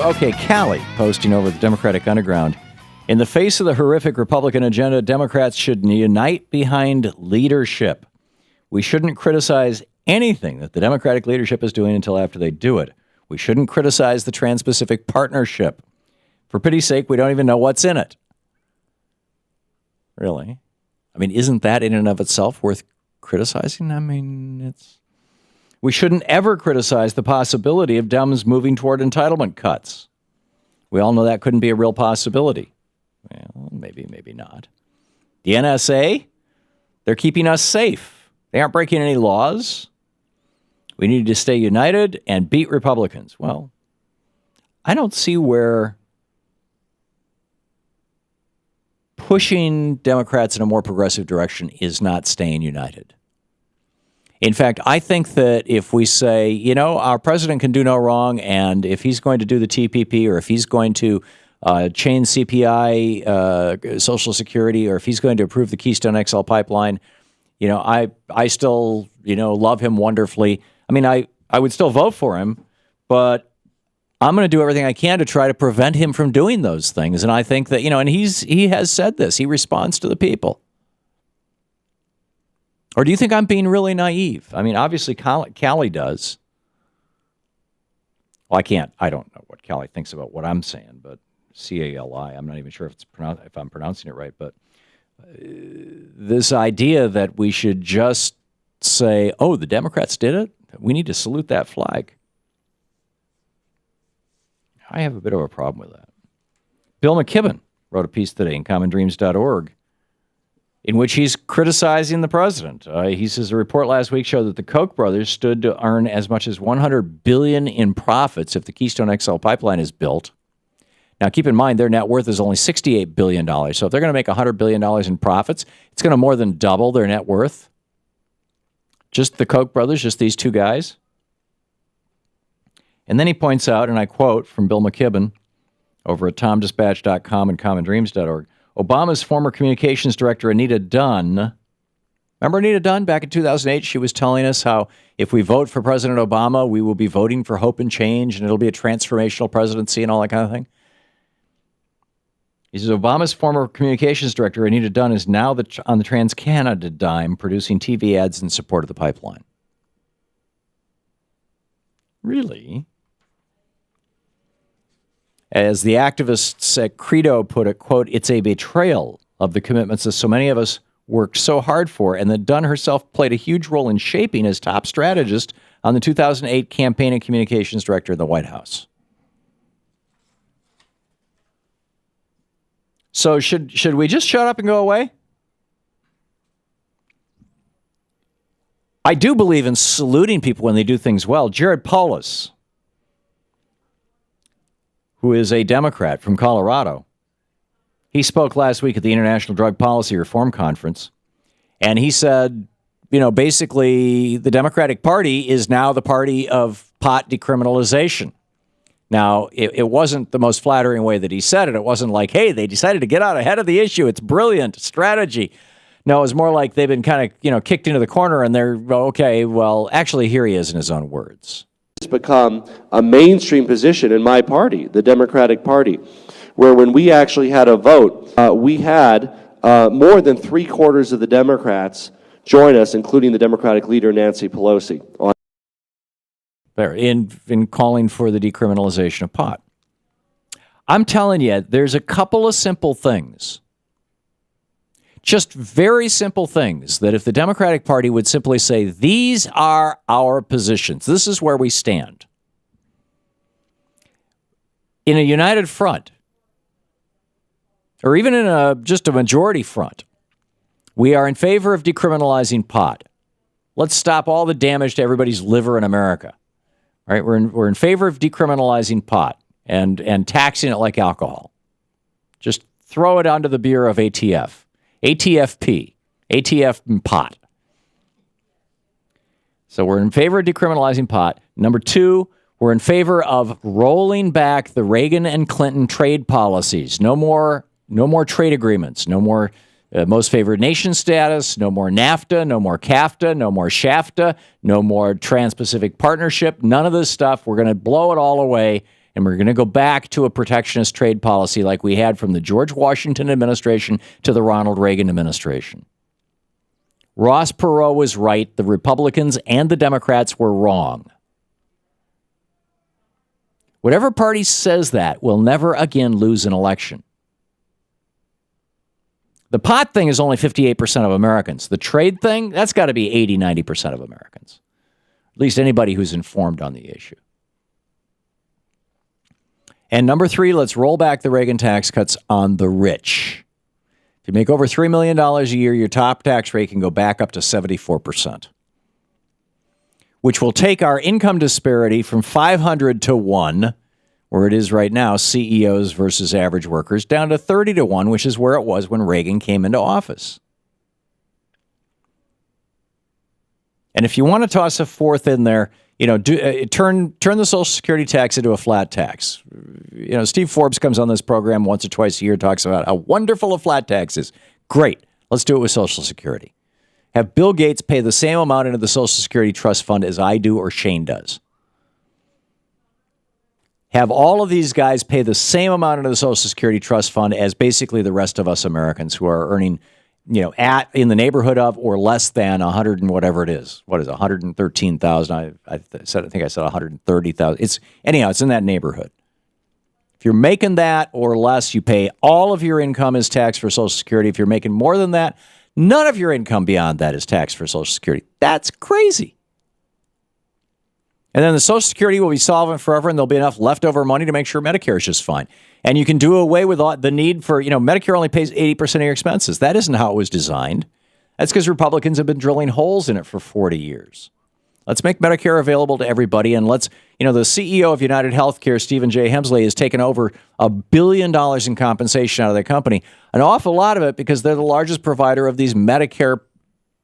Okay, Callie posting over the Democratic Underground. In the face of the horrific Republican agenda, Democrats should unite behind leadership. We shouldn't criticize anything that the Democratic leadership is doing until after they do it. We shouldn't criticize the Trans-Pacific Partnership. For pity's sake, we don't even know what's in it. Really? I mean, isn't that in and of itself worth criticizing? I mean, we shouldn't ever criticize the possibility of Dems moving toward entitlement cuts. We all know that couldn't be a real possibility. Well, maybe not. The NSA, they're keeping us safe. They aren't breaking any laws. We need to stay united and beat Republicans. Well, I don't see where pushing Democrats in a more progressive direction is not staying united. In fact, I think that if we say, you know, our president can do no wrong, and if he's going to do the TPP, or if he's going to change CPI, Social Security, or if he's going to approve the Keystone XL pipeline, you know, I still, you know, love him wonderfully. I mean, I would still vote for him, but I'm going to do everything I can to try to prevent him from doing those things. And I think that, you know, and he has said this. He responds to the people. Or do you think I'm being really naive? I mean, obviously, Callie does. Well, I don't know what Callie thinks about what I'm saying, but C-A-L-I. I'm not even sure if I'm pronouncing it right. But this idea that we should just say, oh, the Democrats did it? We need to salute that flag. I have a bit of a problem with that. Bill McKibben wrote a piece today in commondreams.org in which he's criticizing the president. He says a report last week showed that the Koch brothers stood to earn as much as $100 billion in profits if the Keystone XL pipeline is built. Now, keep in mind, their net worth is only $68 billion. So if they're going to make $100 billion in profits, it's going to more than double their net worth. Just the Koch brothers, just these two guys. And then he points out, and I quote from Bill McKibben over at tomdispatch.com and commondreams.org, Obama's former communications director, Anita Dunn. Remember Anita Dunn? Back in 2008, she was telling us how if we vote for President Obama, we will be voting for hope and change, and it'll be a transformational presidency and all that kind of thing. He says, Obama's former communications director, Anita Dunn, is now on the TransCanada dime producing TV ads in support of the pipeline. Really? As the activists at Credo put it, quote, it's a betrayal of the commitments that so many of us worked so hard for, and that Dunn herself played a huge role in shaping as top strategist on the 2008 campaign and communications director in the White House. So should we just shut up and go away? I do believe in saluting people when they do things well. Jared Polis, who is a Democrat from Colorado, he spoke last week at the International Drug Policy Reform Conference, and he said, you know, basically the Democratic Party is now the party of pot decriminalization. Now, it wasn't the most flattering way that he said it. It wasn't like, hey, they decided to get out ahead of the issue. It's brilliant strategy. No, it was more like they've been kind of, you know, kicked into the corner and they're, okay, well, actually, here he is in his own words. It's become a mainstream position in my party, the Democratic Party, where when we actually had a vote, we had more than 3/4 of the Democrats join us, including the Democratic leader, Nancy Pelosi. There, in calling for the decriminalization of pot. I'm telling you, there's a couple of simple things. Just very simple things that if the Democratic Party would simply say, these are our positions, this is where we stand. In a united front, or even in just a majority front, we are in favor of decriminalizing pot. Let's stop all the damage to everybody's liver in America. All right, we're in favor of decriminalizing pot and taxing it like alcohol. Just throw it onto the beer of ATF. ATFP, ATF and pot. So we're in favor of decriminalizing pot. Number two, we're in favor of rolling back the Reagan and Clinton trade policies. No more trade agreements. No more most favored nation status. No more NAFTA. No more CAFTA. No more SHAFTA. No more Trans-Pacific Partnership. None of this stuff. We're going to blow it all away, And we're going to go back to a protectionist trade policy like we had from the George Washington administration to the Ronald Reagan administration. Ross Perot was right. The Republicans and the Democrats were wrong. Whatever party says that will never again lose an election. The pot thing is only 58% of Americans. The trade thing, that's got to be 80, 90% of Americans. At least anybody who's informed on the issue. And number 3, let's roll back the Reagan tax cuts on the rich. If you make over $3 million a year, your top tax rate can go back up to 74%, which will take our income disparity from 500 to 1, where it is right now, CEOs versus average workers, down to 30 to 1, which is where it was when Reagan came into office. And if you want to toss a fourth in there, turn the Social Security tax into a flat tax. Steve Forbes comes on this program once or twice a year, talks about how wonderful a flat tax is. Great. Let's do it with Social Security. Have Bill Gates pay the same amount into the Social Security Trust Fund as I do or Shane does. Have all of these guys pay the same amount into the Social Security Trust Fund as basically the rest of us Americans who are earning, in the neighborhood of or less than 100 and whatever it is. What is it, 113,000? I think I said 130,000. It's in that neighborhood. If you're making that or less, you pay all of your income as tax for Social Security. If you're making more than that, none of your income beyond that is taxed for Social Security. That's crazy. And then the Social Security will be solvent forever, and there'll be enough leftover money to make sure Medicare is just fine. And you can do away with the need for, Medicare only pays 80% of your expenses. That isn't how it was designed. That's because Republicans have been drilling holes in it for 40 years. Let's make Medicare available to everybody, and let's, the CEO of United Healthcare, Stephen J. Hemsley, has taken over $1 billion in compensation out of their company. An awful lot of it because they're the largest provider of these Medicare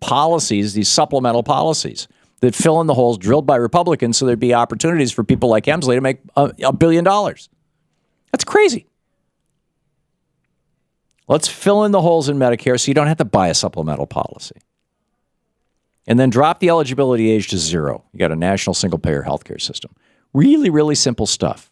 policies, these supplemental policies that fill in the holes drilled by Republicans so there'd be opportunities for people like Hemsley to make $1 billion. That's crazy. Let's fill in the holes in Medicare so you don't have to buy a supplemental policy. And then drop the eligibility age to 0. You got a national single-payer healthcare system. Really, really simple stuff.